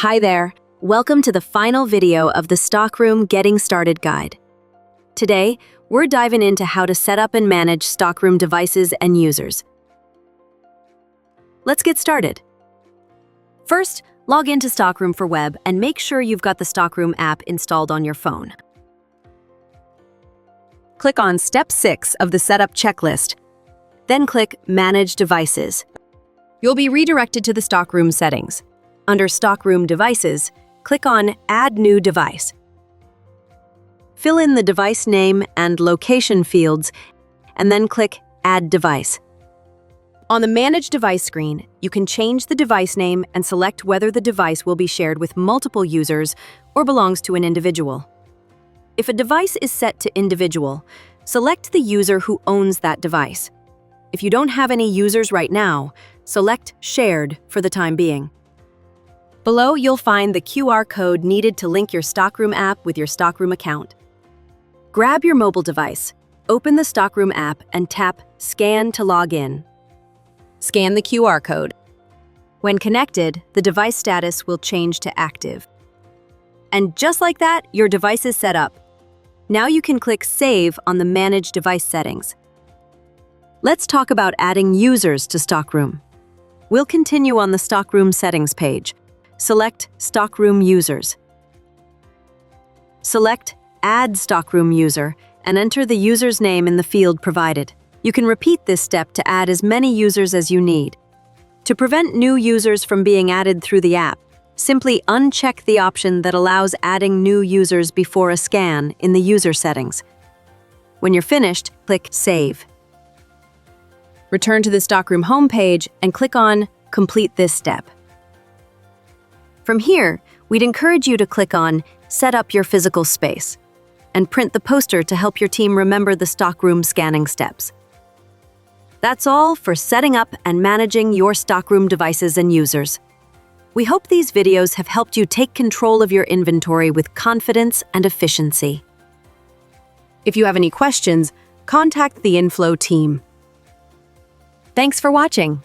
Hi there. Welcome to the final video of the Stockroom Getting Started Guide. Today, we're diving into how to set up and manage Stockroom devices and users. Let's get started. First, log into Stockroom for web and make sure you've got the Stockroom app installed on your phone. Click on Step 6 of the Setup checklist. Then click Manage Devices. You'll be redirected to the Stockroom settings. Under Stockroom Devices, click on Add New Device. Fill in the device name and location fields, and then click Add Device. On the Manage Device screen, you can change the device name and select whether the device will be shared with multiple users or belongs to an individual. If a device is set to individual, select the user who owns that device. If you don't have any users right now, select Shared for the time being. Below, you'll find the QR code needed to link your Stockroom app with your Stockroom account. Grab your mobile device, open the Stockroom app, and tap Scan to log in. Scan the QR code. When connected, the device status will change to active. And just like that, your device is set up. Now you can click Save on the Manage Device settings. Let's talk about adding users to Stockroom. We'll continue on the Stockroom settings page. Select Stockroom Users. Select Add Stockroom User and enter the user's name in the field provided. You can repeat this step to add as many users as you need. To prevent new users from being added through the app, simply uncheck the option that allows adding new users before a scan in the user settings. When you're finished, click Save. Return to the Stockroom homepage and click on Complete this step. From here, we'd encourage you to click on Set up your physical space and print the poster to help your team remember the Stockroom scanning steps. That's all for setting up and managing your Stockroom devices and users. We hope these videos have helped you take control of your inventory with confidence and efficiency. If you have any questions, contact the inFlow team. Thanks for watching.